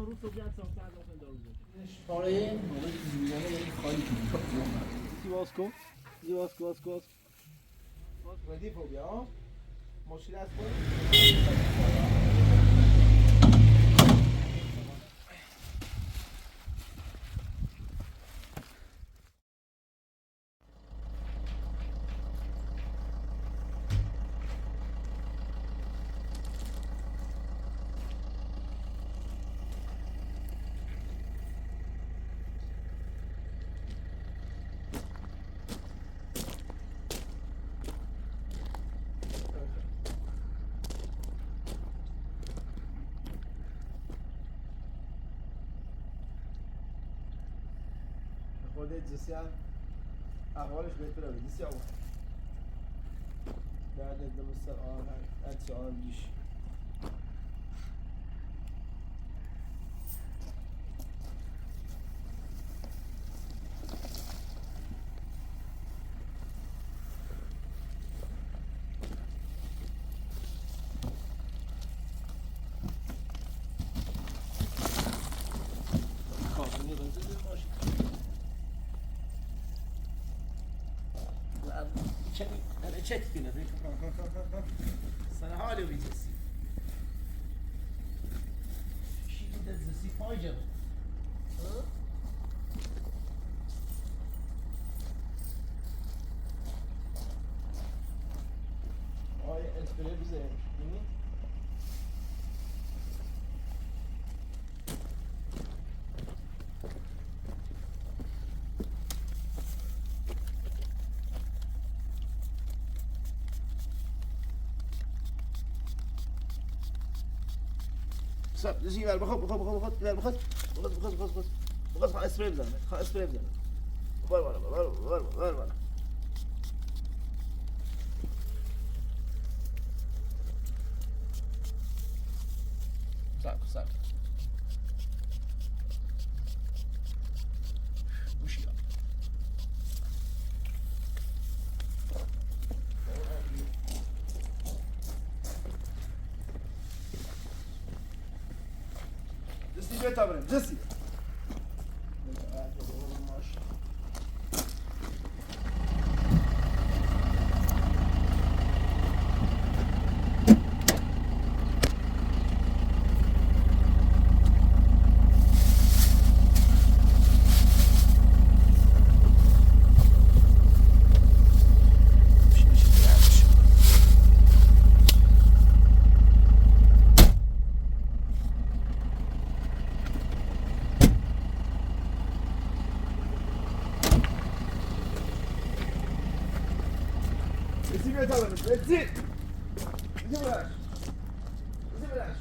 روز صبحیت ساخته از آن دارو بود. شماره موقعی که دیوانه یعنی خالی کنید. سی باز کن. سی باز. ردیف हो गया हाँ مشکل است کن. خودت جسیان احوالش بهتره بدیسی آقا درد دمستر هرچی دیش چک کنه سنه حالی ویجسی شیلی دزسی پایجم آیا اسپری بزنیم بینی؟ صار جي يبقى بخد اسبري بزنه خد اسبري بزنه بر ساك وش يا جسي بيت ابراهيم جسي بيت ابراهيم جسي بلاش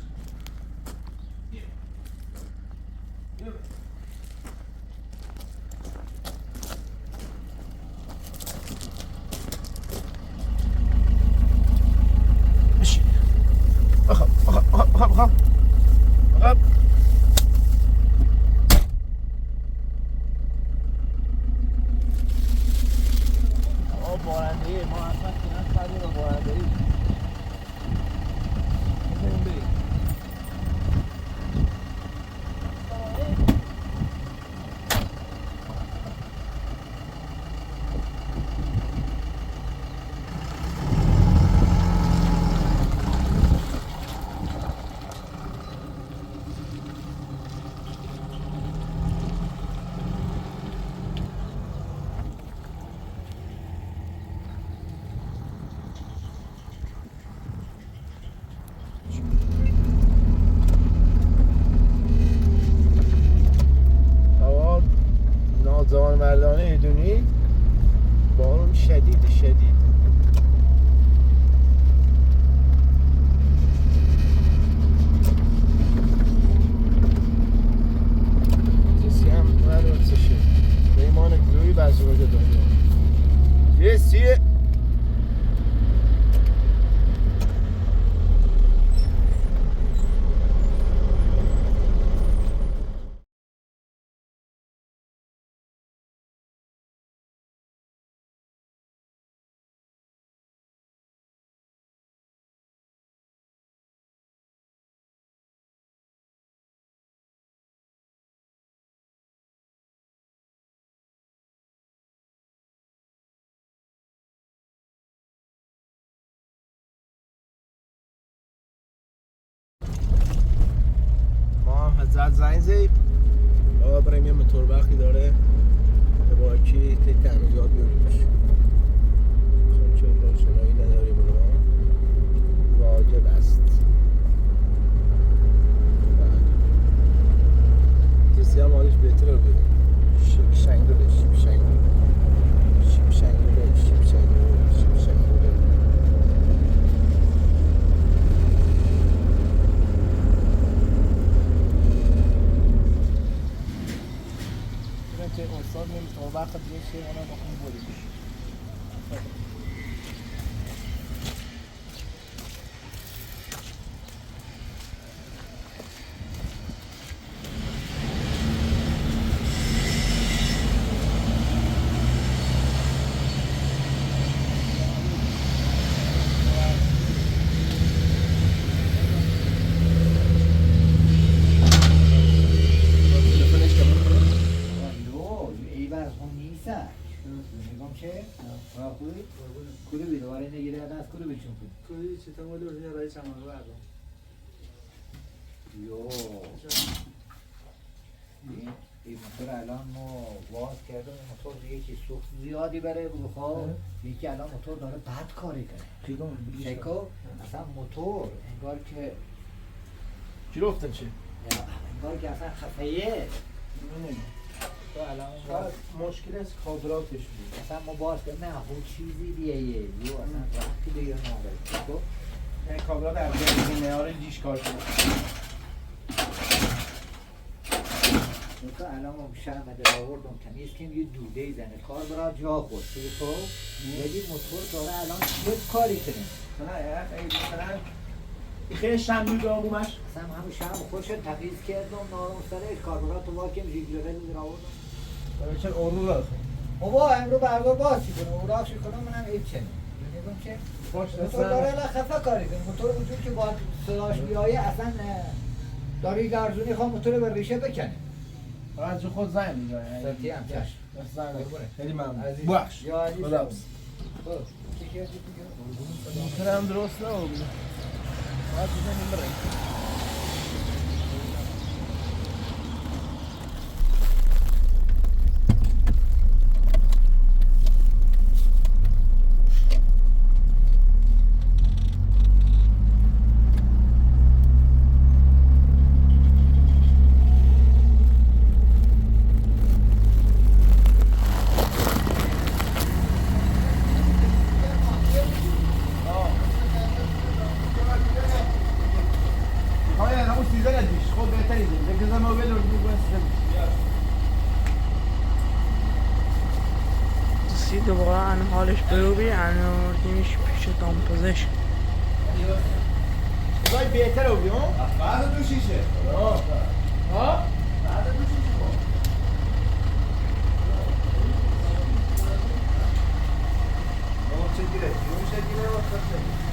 مشي اخب بارنده ما اصلا کنار کردیم با بارنده ای بکنیم بریم زمان مردانه ایدونی بارون شدید جسی هم ندارسشه به ایمان گروهی بعضی وجه دنیا جسیه زد زنگ زید آقا بریم یه موتور بخی داره به باکی تی تعمیرات بیاریمش چون که روشنایی نداریم رو واجب است کسی هم حالش بهتره رو بیاریم شیک شنگوله شیب شنگوله شیب شنگوله شیب شنگوله شیب شنگوله که استاد نمیتونه وقت دیگه چه اونا بخون بودیش کدو بیدواره نگیره از کدو بچون کن کدی چه تمام دور رای چمن رو بردم یو این موتور الان ما واز کردم موتور یکی سوخت زیادی بره بخواه یکی الان موتور داره بد کاری کنه شکو اصلا موتور انگار که چی رفتن چی؟ انگار که اصلا خفیه تو الان مشکل از کابراتش بود اصلا ما باز که نه خود چیزی دیگه یه اصلا رفتی به یه نامه نه کابرات اول معیار دیش کار کنه تو الان ما شرمده آوردم تمیز کنیم یه دوده زنه کار برای جا خود تو یکی موتور داره الان چه کاری کنه نه مثلا خیلی شمدو داغومش اصلا همون شرم خوش تمیز کردم نارم سرش کاربرات رو واکم جیگلره دیر آوردم چون اونو داره بابا امرو بردار باز چی کنه اوراق چی کنه منم ایب چنه میگم که موتور داره الان خفه کاری کنه موتور وجود که باید صداش بیایه اصلا داری گرزونی خواه موتور به ریشه بکنه راجع خود زنگ می‌زنه سرتی هم چشم زنگ خیلی ممنون عزیز. بخش یا عزیز. خدا چی کردی دیگه؟ موتورم درست نبود باید بزنیم بریم دوباره عن حالش بروبی عن آوردیمش پیش دامپزش باید بهتر رو بیام بعد دو شیشه ها بعد دو شیشه چه گیره چه گیره وقت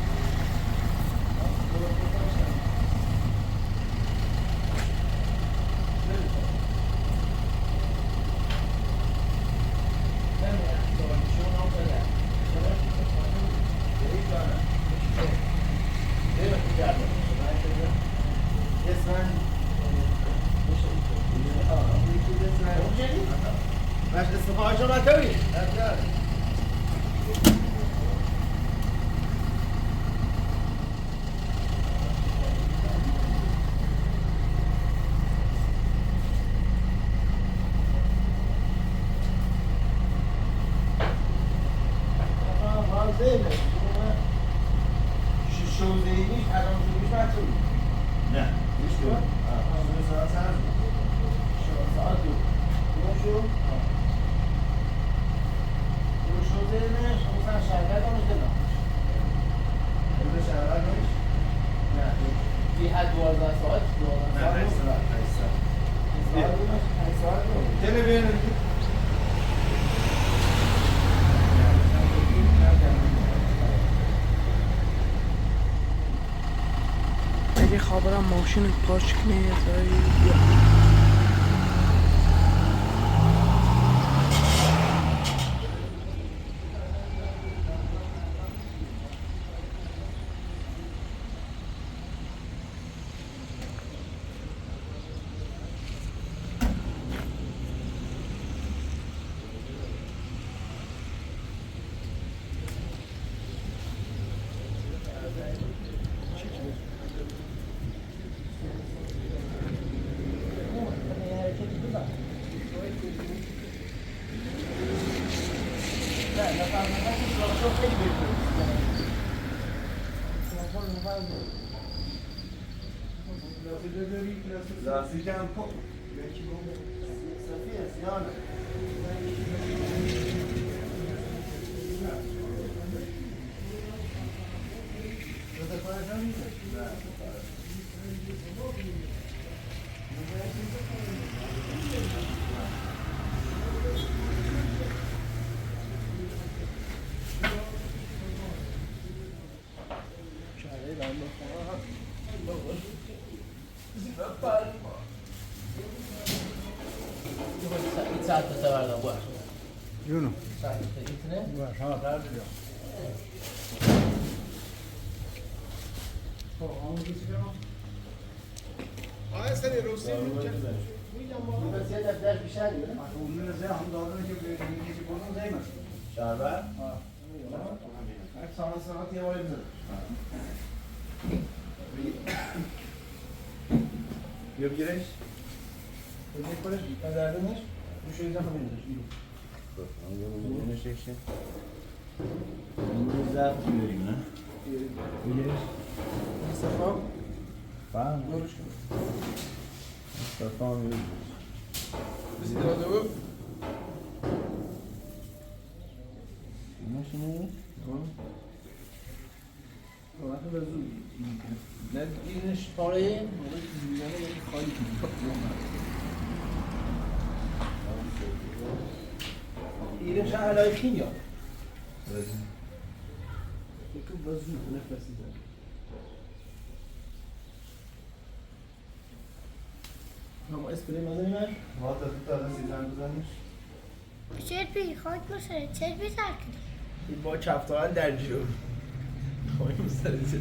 اگه خبرم ماشین پارچ کنه یا خیلی بهتره. لاستیک هم یکی بود صفیه زیانه ساعت تا بردم باش جونو ساعت تا ایتنه باش ها در بیا آیا سری روسی میکنه بس یه دفتر بیشتر دیگه اون زه هم دادن که به اینجا بودن زای ماست. شهر هر ساعت یه ولی بزن. بیا بگیرش بگیر کنش ندردنش روشه ایزا همین داشت بیرون Bunu çeksin. Bunu güzel tutuyorum ha. بگیرش مصطفا Var mı? دورش کن Mustafa mı? بزید را دو Nasıl ne? وقتی بزو نه اینش پاره خالی ایرش علای خیلی یکی بزو نفسی داره اما اسپری مزنی من Valla tutar sizden kızarmış. چربی خاک باشه چربی ترک این با کفتان در جو خواهیم سر چه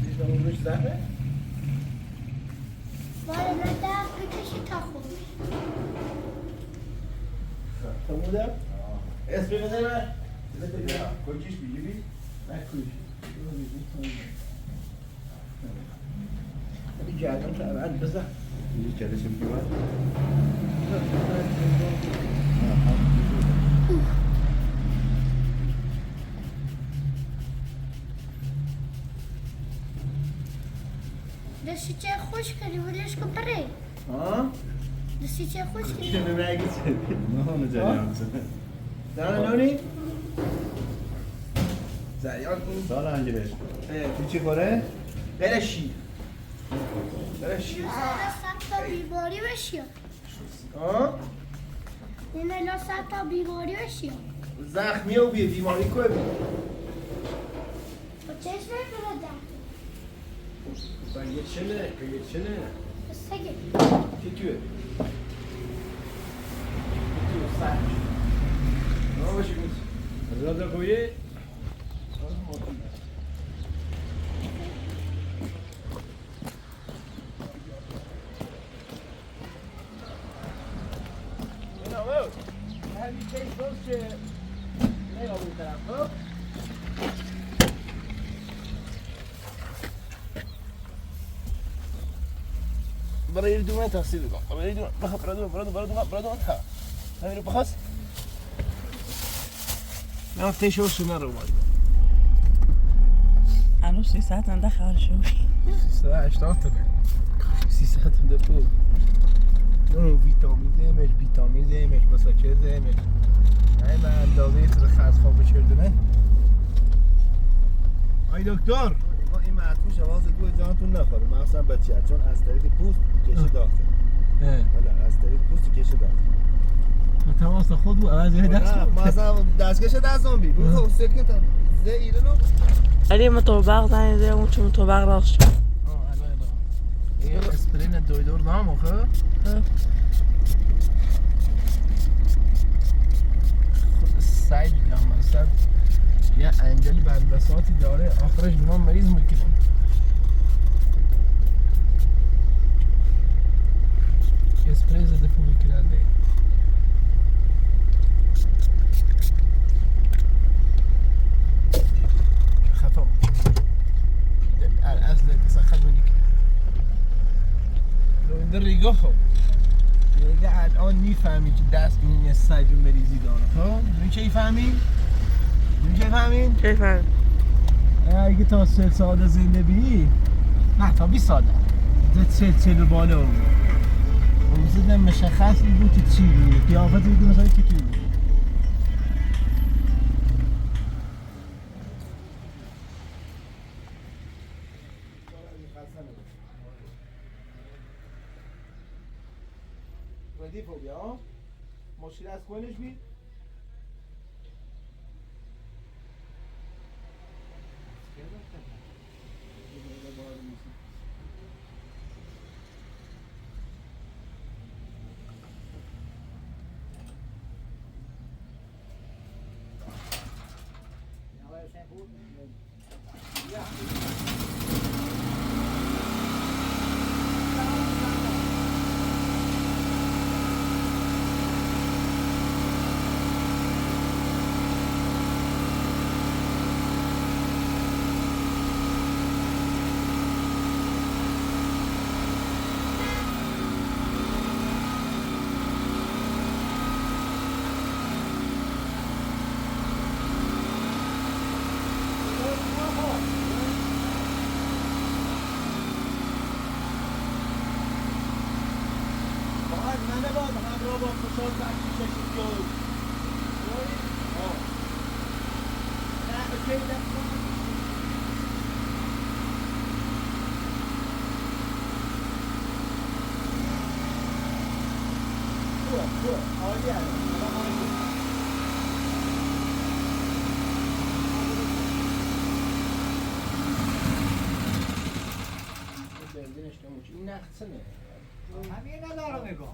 دیگه اون روش زهره؟ ولی من درد بکشی تا خوب تا بودم؟ اسپری مزنی من Ya kokiş bir gibi. نکوش ولی گردم تو اول بزن Bir kere şimdi var. دستی چه خوش کردی ولیش که پره ها؟ دستی چه خوش کردی Şimdi ne gitsin? Ne olacak yalnız? Dana noni? Zeryan اون Sağ hangi reş? تو چی خوره؟ بره شیر بره شیر سر تا بیماری بشی ها؟ این الان سر تا بیماری بشی زخمی و بیماری که بید با چشم نکنه در یه چنه یه چنه بسگه که توه توه سرش نه باشی بود Rada koyu. اینا بود همین چیز باز که نگاه بود طرف خب برای دومه تحصیل کن برای دومه بخواه برای دومه تا همین رو بخواست من تیشو سونه رو باید هنوز 300 انده خبر شو 380 تونه 300 تونه پول اون ویتامین زمش مساکه زمش این به اندازه یه سر خز خواب بچردونه آی دکتر این معطوش حواظ دو جانتون نخوره مخصوصا بچه ها چون از طریق پوست کشه داخل ولی از طریق پوست کشه داخل تماس خود و عوض دست مثلا دستکش دستان بی بود خب سکت هم زه ایرانو علی مطابق زنی ده اون چون مطابق راست شد این اسپرین دویدور نام آخه خود سعی دیدم مثلا یه انجلی بدبساتی داره آخرش من مریض میکنم اسپری زده پول کرده خفم الاصل تسخن منك لو ندري قخم دیگه الان میفهمی که دست این یه سجون بریزی داره. خب می‌دونی چی فهمین؟ چه فرق؟ اگه تا 3 سال زنده بی نه تا 20 سال چه بالا اون زدن مشخص بود که چی بود قیافت بود مثلا که کی بود ردیف رو بیا مشکل از کنش بید این نخصنه همین ندارم میگم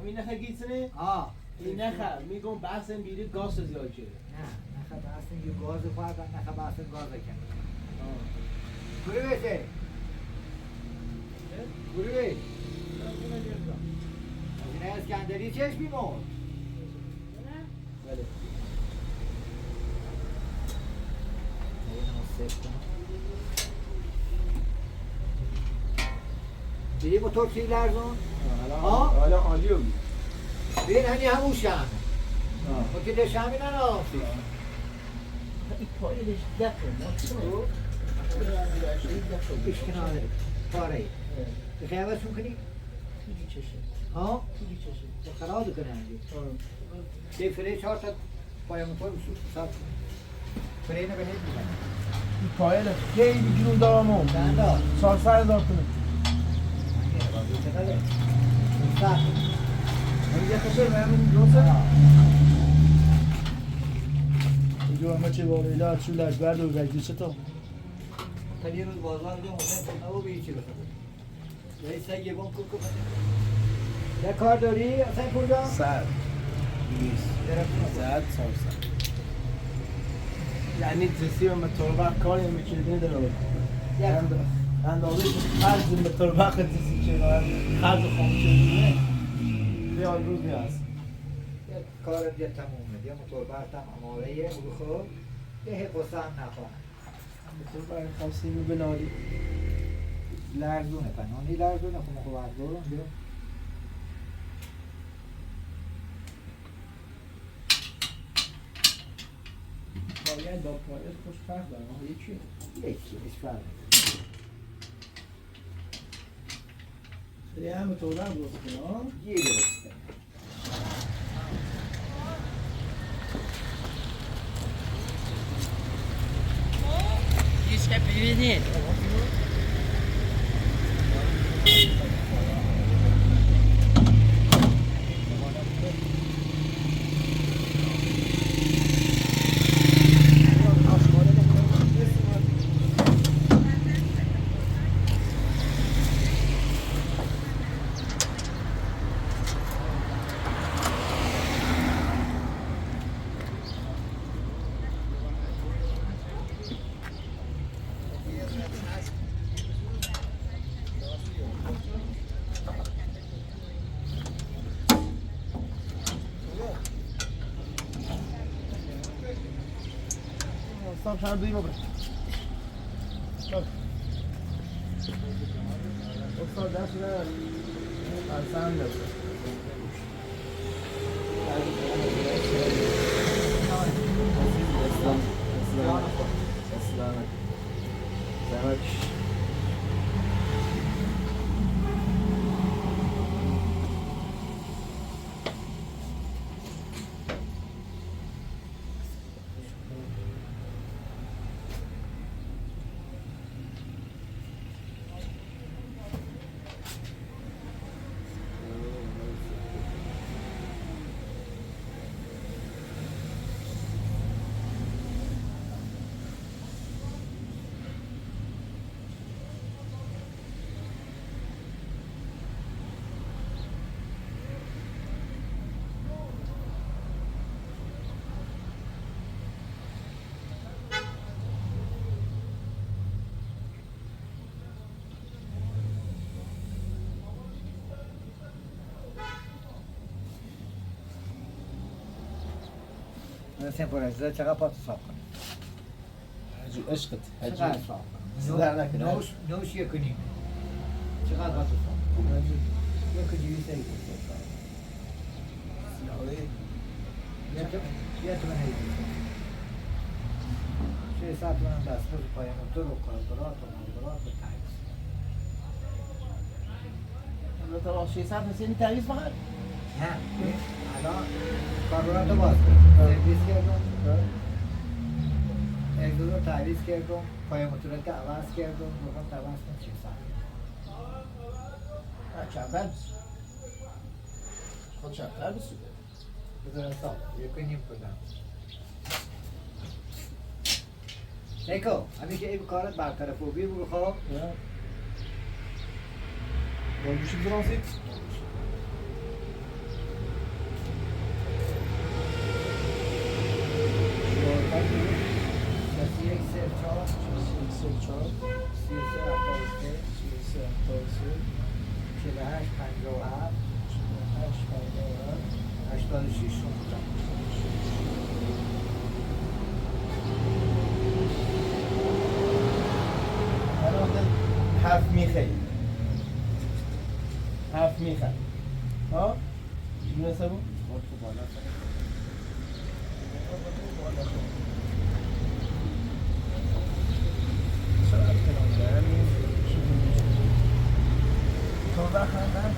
همین نخه گیتنه؟ آه این نخه میگم بحث بیری گاز زیاد شده نه نخه بحث اینکه گاز خواهد نخه بحث گاز کنه گوری بشه گوری بشه از این اسکندری چشم بیمون بله دیدی موتور چی لرزون؟ حالا عالی رو بین هنی همون شمه و که ده شمی نه این پایلش دقه ما پیش کناره پاره به خیابت شون کنی؟ توی چشه ها؟ توی چشه تو خراب کنه هنگی یه فره 4 تا پای موتور بسوش بساب فره اینو به هید میزنه این پایل خیلی جون دارم هم چند دار؟ 400,000 کنه چقدر؟ 100 یه خسر به همین روزه اینجا همه چه باقیله از چون لجبرد و رجلی چطور تا یه روز بازار دیدم حسین نبو به هیچی بخواد یه سگ یه بام کل یه کار داری؟ اصلا پول جان؟ 100 100 یعنی تسی به طور کاری هم میچیدی نداره اندازه خرج به طور وقت تسی چه خرج خام چه ریال روز نیست یه کار دیگه تمومه یه موتور برتم اماره یه بخور یه حقصه هم نخواهن تو برای خواستی رو بناری لرزونه پنانی لرزونه خب مخو بردارم بیا باید با پایت خوش فرق دارم یکیه یکی هیچ فرق خیلی همه طور هم روز کنم یه درسته Just ska bli Stop trying to leave over. Stop. What's up? That's what I sound. مثلا پرزده چقدر پاتو صاف کنی؟ عشقت چقدر صاف کنی؟ نوش یک و نیمه چقدر پاتو صاف کنی؟ یک و دویست ایک یه تومن ایک 600 تومن دستمزد پای موتور و کاربرات و مالبرات و تعییز البته 600 مثل این تعویض فقط نه الان کاربرات رو باز کنیم سرویس کردم اگزوز رو تعویض کردم پای موتورت که عوض کردم بخوام عوض کنم 600 چقدر خود چقدر بسوده بذار حساب یک و نیم کدم نیکو همین که این کارت برطرف و بیر برو خواب گلگوشی برانسید یک سر چهار 48 57 86 حرف میخوایی حرف میخوایی ها؟ چی میرسه بود؟ تو بخندم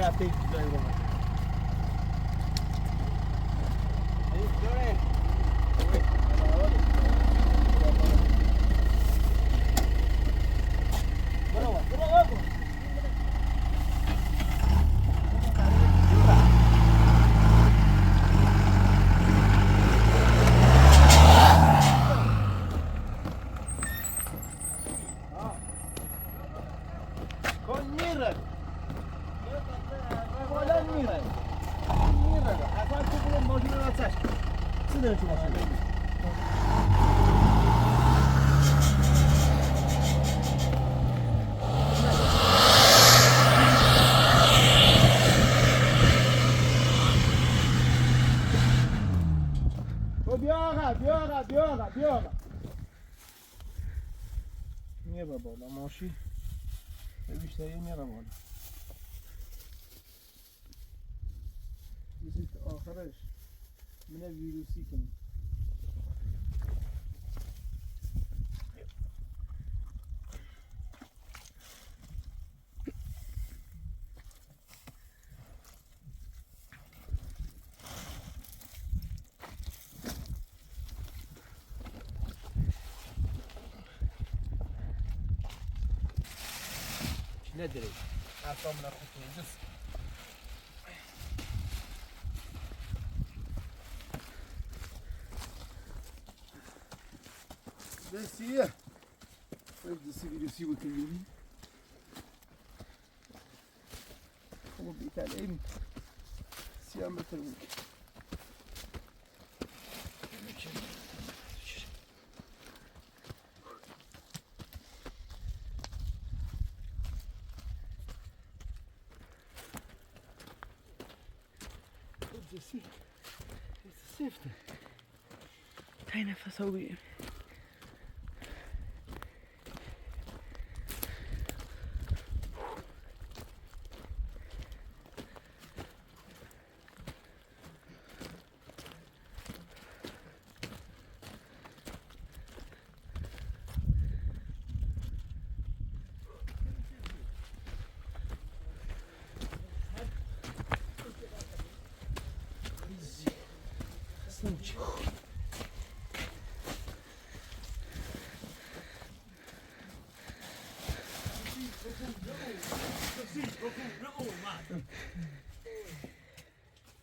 هفته جای رو بیا میره بالا ماشی به بیشتری میره بالا یه تا آخرش منه ویروسی کنیم ندري اعطونا خطوه جس دسيه وين دسي فيروسي وكلمني هو بيتعلم سيام الترويج تای نفس ها بگیر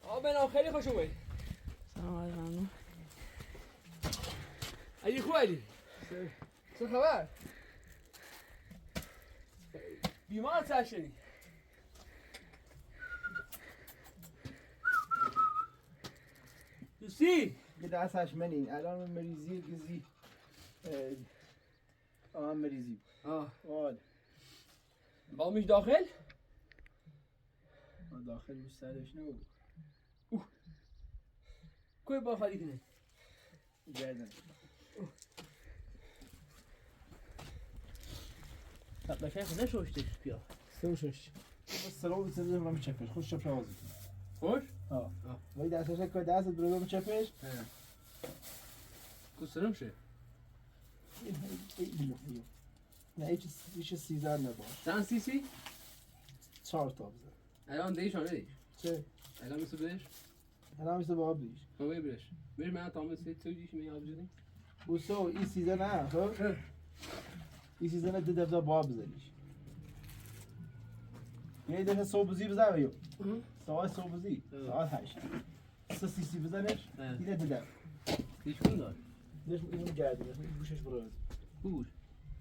آبنا خیلی خوش اومد. سلام علیکم ممنون. علی خوب علی. چه خبر؟ بیمار شدی؟ دوستی؟ یه دستش منی الان مریضی گزی مریضی واد با میش داخل؟ داخل مستعدش نبود کوی با خالی کنه گردن طب بشن خونه شوشتش بیا سوشش بس سلام بسازه من چپش خوش چپ شوازی خوش؟ ولی دستش که دست برو چپش کسرم شه نه هیچ 13 نباش چند سی؟ 4 تا بزن الان دیش آنه دیش چه؟ الان میسو بهش؟ الان میسه با آب دیش ما ببرش بهش من تامل سه تو دیش می آب جدیم بوسو این 13 نه خب؟ این 13 نه ده دفعه با آب بزنیش یه دفعه صبح بزی بزن بیو ساعت صبح بزی ساعت 8 سه سی بزنش اینه ده دفعه دیش کن دار دیش اینو گردی گوشش براز گوش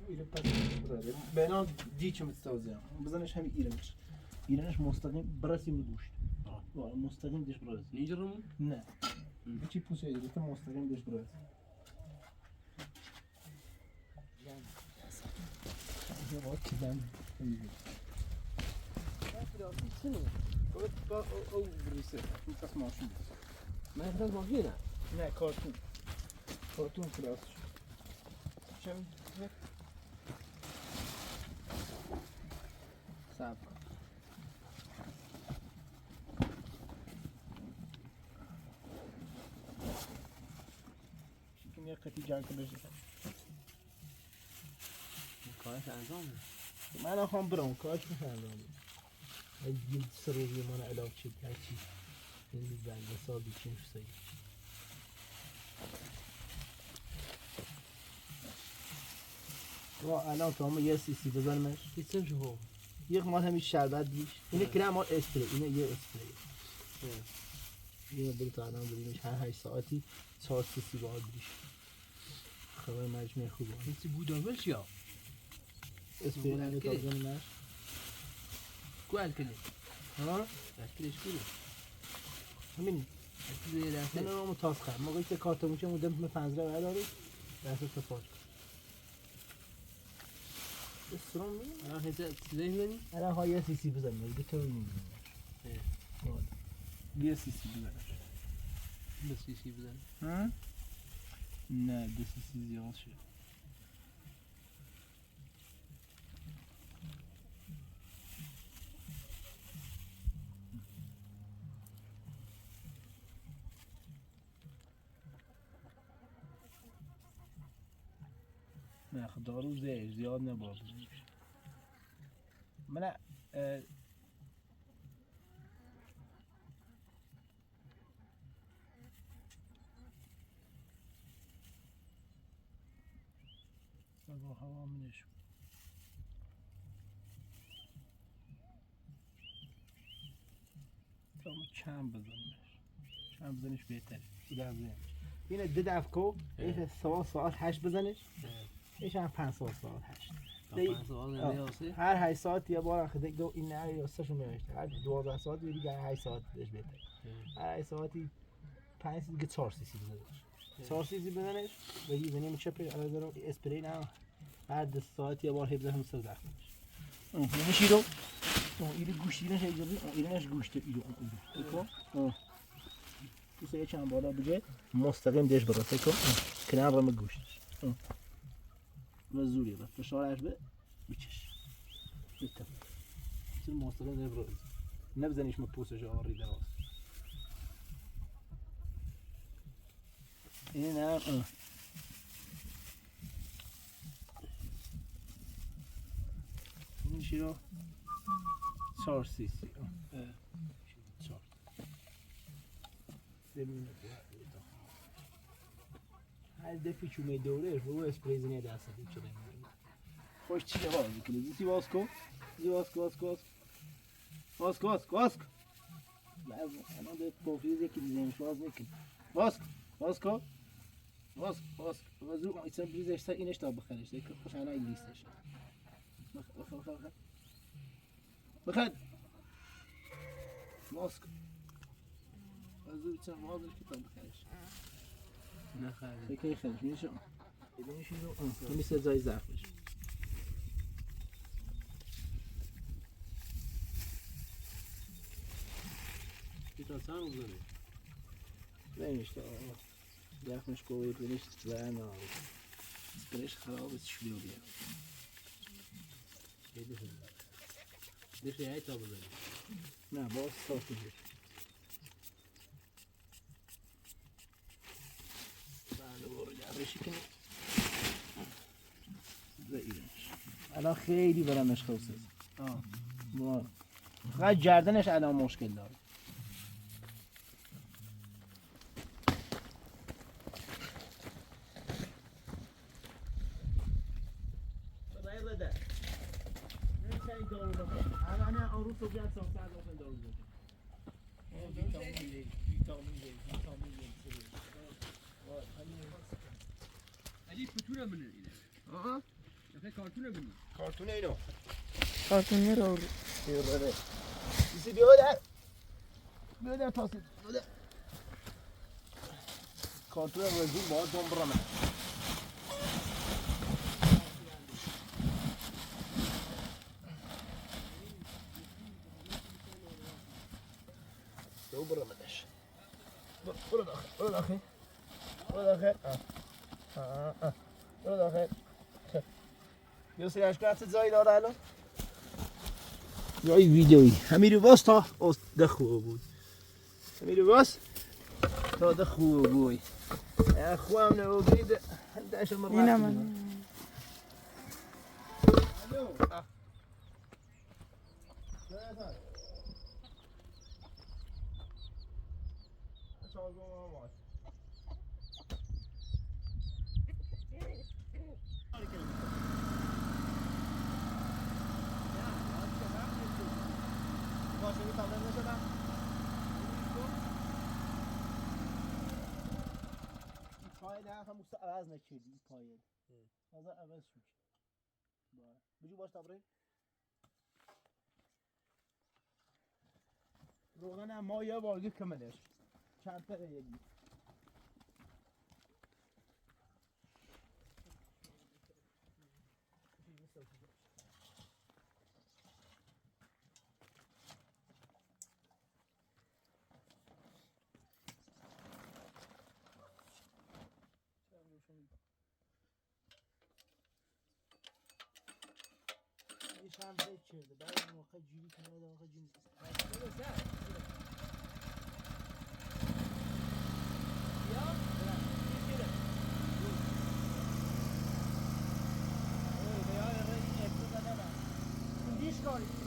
اینو پس براز بنا دی چه مستوزیم بزنش همین ایرانش مستقیم برسیم گوشت واه مستقیم دیش براز نيجرمون؟ نه چی پوسه دیگه مستقیم دیش براز یه وقت کدام او بریسه پس ماشین ما يفضل ماكينة نه کارتون کلاس چم صبر کن شکم یه قطعی جنگ کنه كارش انجام من خواهم برم کارش میشه انجام بدم يجيب سروري مانا علاج شد هاتشي اللي بعد صار بيشين في سيد الان تمام یه سی بزنمش هیچم شو یک مال همین شربت بیش اینه کرم مال اسپری اینه یه اسپری اینه برای الان بریمش هر 8 ساعتی 4 سی باید بیش خبر مجموعه خوبه هیچی بودامش یا اسپری نه تا بزنمش کو الکلی ها الکلیش کو همین الکلی نه دسته نه متاز خرم موقعی که کارت موشه مودم به 15 برداری دست تفاج اسرم می آه هیچ چیزی می‌بینی الان ها یه سی بزنم دیگه تو می‌بینی یه سی بزنم بس چی بزن ها نه دو سی زیاد شد نه خب دارو زیاد نباید من با هوا منش تا چند بزنش بهتره اینه دو دفکو ایش ساعت 8 بزنش ایش هم 5 ساعت 8 هر 8 ساعت یه بار خده دو این نه راستشون نمیشه هر 12 ساعت دیگه 8 ساعت بهش بهتره هر 8 ساعتی 5 دیگه 4 سی بزنش 4 سی بزنش و یه زنی میشه پر علاوه بر اسپری نه هر 2 ساعت یه بار هی بزنم سر داخلش نمیشه رو این گوشتی نشه اینش گوشت ایرو تو چند بالا بگه مستقیم دش برات کن کنار رم گوشت و زوری با فشارش به بچش بتم چون مستقیم دش برات نبزنیش ما پوستش آوری دراز این نه این شیرو 4 سی هر دفعه چومه دوره رو اسپری زنی دست دید شده خوش چیه باز میکنه زیسی باز کن باز کن الان به پروفیل یکی دیزنش باز میکن باز کن وزو ایسا بریزش سر اینش تا بخرش دیگه خوش الان این لیستش بخد باز کن وزو ایسا بازش که تا بخرش نخرید فکر خیلیش میشه ببینیش رو تو میشه زای ضعف بشه تا سام بزنه نمیشه زخمش قوی بینیش زن آره اسپریش خراب است شلیو بیا دیگه تا بزنه نه باز صاف میشه الان خیلی برامش خوصه فقط گردنش الان مشکل داره علی فتوره من اینه کارتونه بینی کارتونه اینو کارتونی رو بده بیسی بیا در تاسی بده کارتونه رزون باید دوم برامه دو برامدش برو داخل برو داخل یه سری اشکالات زایی داره الان یای ویدیویی همین رو باز تا ده خوب بود همین رو باز تا ده خوب بود خوام نبود داشت مرات اینه من چهارگاه آواز باشه یه تمرین نشدم این پای نه هم موسا عوض نکردی این پای نظر عوض شد باید بجو باش تمرین روغن هم ما یه بارگی کملش چند تا یکی یه شم زید کرده بعد موقع جیری کنه بعد موقع جیری دیش کاری